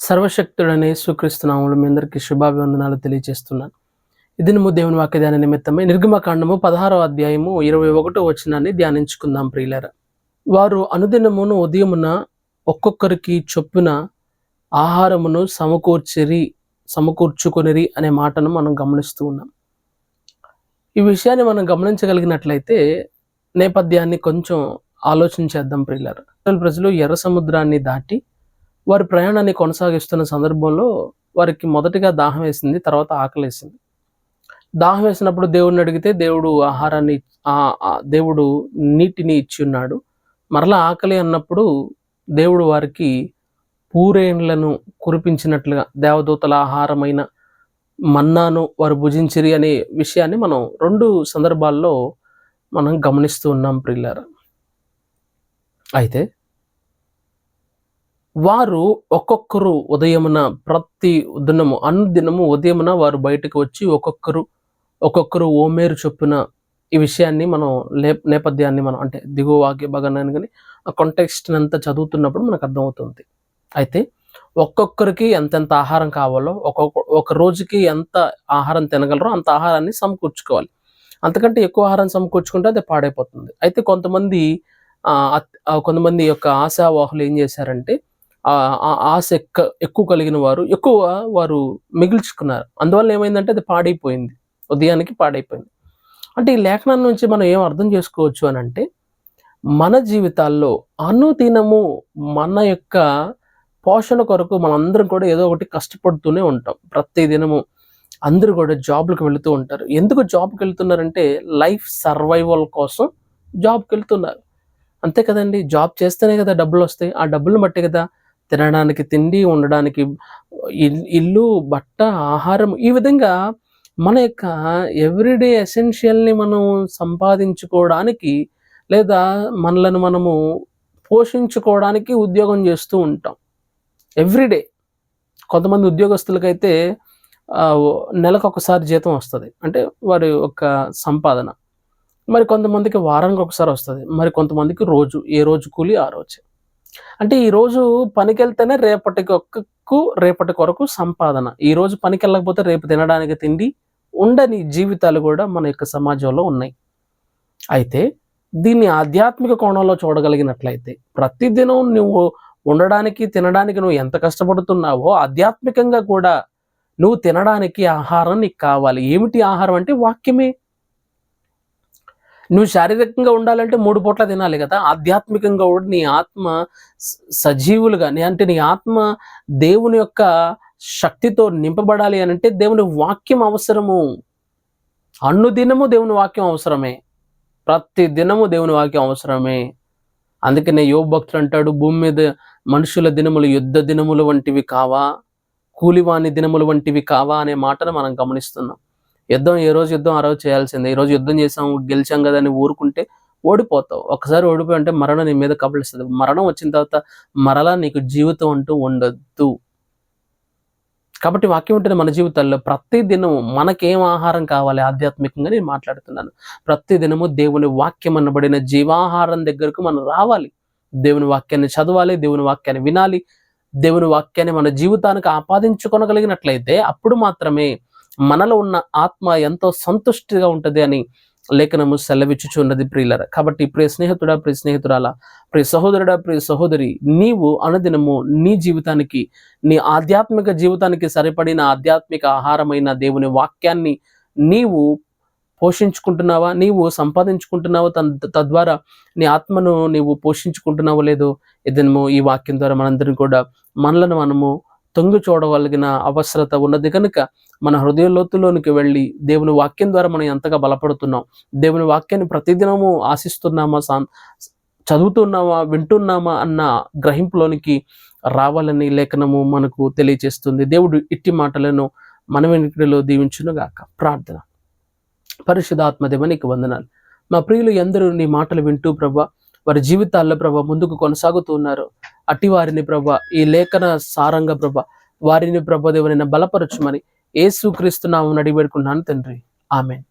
సర్వశక్తుడనే యేసుక్రీస్తు నామములో మీ అందరికీ శుభాభివందనాలు తెలియజేస్తున్నాను. ఈ దినము దేవుని వాక్య ధ్యాన నిమిత్తమై నిర్గమకాండము 16వ అధ్యాయము 21వ వచనాన్ని ధ్యానించుకుందాం ప్రియులారా. వారు అనుదినమును ఉదయమున ఒక్కొక్కరికి చొప్పున ఆహారమును సమకూర్చుకొనిరి అనే మాటను మనం గమనిస్తూ ఉన్నాం. ఈ విషయాన్ని మనం గమనించగలిగినట్లయితే నేపథ్యాన్ని కొంచెం ఆలోచించేద్దాం ప్రియులారా. ప్రజలు ఎర్ర సముద్రాన్ని దాటి వారి ప్రయాణాన్ని కొనసాగిస్తున్న సందర్భంలో వారికి మొదటిగా దాహం వేసింది, తర్వాత ఆకలి వేసింది. దాహం వేసినప్పుడు దేవుడిని అడిగితే దేవుడు నీటిని ఇచ్చి ఉన్నాడు. మరలా ఆకలి అన్నప్పుడు దేవుడు వారికి పూరేండ్లను కురిపించినట్లుగా దేవదూతల ఆహారమైన మన్నాను వారు భుజించిరి అనే విషయాన్ని మనం 2 సందర్భాల్లో మనం గమనిస్తూ ఉన్నాం ప్రియులారా. అయితే వారు ఒక్కొక్కరు ఉదయమున అనుదినము ఉదయమున వారు బయటకు వచ్చి ఒక్కొక్కరు ఓమేరు చొప్పున ఈ విషయాన్ని మనం నేపథ్యాన్ని మనం అంటే దిగువ వాక్య భాగాన్ని కానీ ఆ కాంటెక్స్ట్ అంతా చదువుతున్నప్పుడు మనకు అర్థమవుతుంది. అయితే ఒక్కొక్కరికి ఎంతెంత ఆహారం కావాలో ఒక రోజుకి ఎంత ఆహారం తినగలరో అంత ఆహారాన్ని సమకూర్చుకోవాలి. అంతకంటే ఎక్కువ ఆహారం సమకూర్చుకుంటే అది పాడైపోతుంది. అయితే కొంతమంది యొక్క ఆశావాహులు ఏం చేశారంటే ఆశ ఎక్కువ కలిగిన వారు మిగిల్చుకున్నారు. అందువల్ల ఏమైందంటే అది పాడైపోయింది, ఉదయానికి పాడైపోయింది. అంటే ఈ లేఖనం నుంచి మనం ఏం అర్థం చేసుకోవచ్చు అని అంటే, మన జీవితాల్లో అనుదినము మన యొక్క పోషణ కొరకు మనందరం కూడా ఏదో ఒకటి కష్టపడుతూనే ఉంటాం. ప్రతి దినము అందరూ కూడా జాబ్లకు వెళుతూ ఉంటారు. ఎందుకు జాబ్కి వెళ్తున్నారంటే లైఫ్ సర్వైవల్ కోసం జాబ్కి వెళ్తున్నారు. అంతే కదండి. జాబ్ చేస్తేనే కదా డబ్బులు వస్తాయి. ఆ డబ్బులను బట్టి కదా తినడానికి తిండి, ఉండడానికి ఇల్లు, బట్ట, ఆహారం, ఈ విధంగా మన యొక్క ఎవ్రీడే ఎసెన్షియల్ని మనం సంపాదించుకోవడానికి లేదా మనలను మనము పోషించుకోవడానికి ఉద్యోగం చేస్తూ ఉంటాం ఎవ్రీడే. కొంతమంది ఉద్యోగస్తులకైతే నెలకు ఒకసారి జీతం వస్తుంది, అంటే వారి యొక్క సంపాదన. మరి కొంతమందికి వారానికి ఒకసారి వస్తుంది, మరి కొంతమందికి ఏ రోజు కూలి ఆ రోజు. అంటే ఈరోజు పనికి వెళ్తేనే రేపటి కొరకు సంపాదన. ఈరోజు పనికి వెళ్ళకపోతే రేపు తినడానికి తిండి ఉండని జీవితాలు కూడా మన యొక్క సమాజంలో ఉన్నాయి. అయితే దీన్ని ఆధ్యాత్మిక కోణంలో చూడగలిగినట్లయితే ప్రతిదినం నువ్వు ఉండడానికి తినడానికి నువ్వు ఎంత కష్టపడుతున్నావో ఆధ్యాత్మికంగా కూడా నువ్వు తినడానికి ఆహారం నీకు కావాలి. ఏమిటి ఆహారం అంటే వాక్యమే. నువ్వు శారీరకంగా ఉండాలంటే 3 పూట్ల తినాలి కదా. ఆధ్యాత్మికంగా కూడా నీ ఆత్మ సజీవులుగా అంటే నీ ఆత్మ దేవుని యొక్క శక్తితో నింపబడాలి అని అంటే దేవుని వాక్యం అవసరము. అనుదినము దేవుని వాక్యం అవసరమే, ప్రతి దినము దేవుని వాక్యం అవసరమే. అందుకనే యోబు భక్తుడు అంటాడు, భూమి మీద మనుషుల దినములు యుద్ధ దినములు వంటివి కావా, కూలివాని దినములు వంటివి కావా అనే మాటను మనం గమనిస్తున్నాం. ఏ రోజు యుద్ధం ఆ రోజు చేయాల్సిందే. ఈరోజు యుద్ధం చేసాం, గెలిచాం కదా అని ఊరుకుంటే ఓడిపోతావు. ఒకసారి ఓడిపోయి అంటే మరణం నీ మీద కబళిస్తుంది. మరణం వచ్చిన తర్వాత మరలా నీకు జీవితం అంటూ ఉండద్దు. కాబట్టి వాక్యం ఉంటుంది మన జీవితాల్లో. ప్రతి దినము మనకేం ఆహారం కావాలి ఆధ్యాత్మికంగా నేను మాట్లాడుతున్నాను. ప్రతి దినము దేవుని వాక్యం అనబడిన జీవాహారం దగ్గరకు మనం రావాలి. దేవుని వాక్యాన్ని చదవాలి, దేవుని వాక్యాన్ని వినాలి. దేవుని వాక్యాన్ని మన జీవితానికి ఆపాదించుకోగలిగినట్లయితే అప్పుడు మాత్రమే మనలో ఉన్న ఆత్మ ఎంతో సంతుష్టిగా ఉంటుంది అని లేఖనము సెలవిచ్చుచున్నది ప్రియులారా. కాబట్టి ప్రియ స్నేహితుడా, ప్రియ స్నేహితురాలా, ప్రియ సహోదరుడా, ప్రియ సహోదరి, నీవు అనుదినము నీ జీవితానికి, నీ ఆధ్యాత్మిక జీవితానికి సరిపడిన ఆధ్యాత్మిక ఆహారమైన దేవుని వాక్యాన్ని నీవు పోషించుకుంటున్నావా, నీవు సంపాదించుకుంటున్నావా, తద్వారా నీ ఆత్మను నీవు పోషించుకుంటున్నావో లేదో ఈ వాక్యం ద్వారా మనందరం కూడా మనలను మనము తొంగి చూడగలిగిన అవసరత ఉన్నది కనుక మన హృదయ లోతులోనికి వెళ్ళి దేవుని వాక్యం ద్వారా మనం ఎంతగా బలపడుతున్నాం, దేవుని వాక్యాన్ని ప్రతిదినము ఆశిస్తున్నామా, చదువుతున్నామా, వింటున్నామా అన్న గ్రహింపులోనికి రావాలని లేఖనము మనకు తెలియజేస్తుంది. దేవుడు ఇట్టి మాటలను మన వెనుకలో దీవించునుగాక. ప్రార్థన. పరిశుద్ధాత్మదేవ నీకు వందనాలు. మా ప్రియులు ఎందరూ నీ మాటలు వింటూ ప్రభా వారి జీవితాల్లో ప్రభా ముందుకు కొనసాగుతూ ఉన్నారు. అట్టి వారిని ప్రభా ఈ లేఖన సారంగా ప్రభా వారిని ప్రభా దేవుని బలపరచుమని యేసుక్రీస్తు నామమున అడిగి వేడుకుంటున్నాను తండ్రి. ఆమేన్.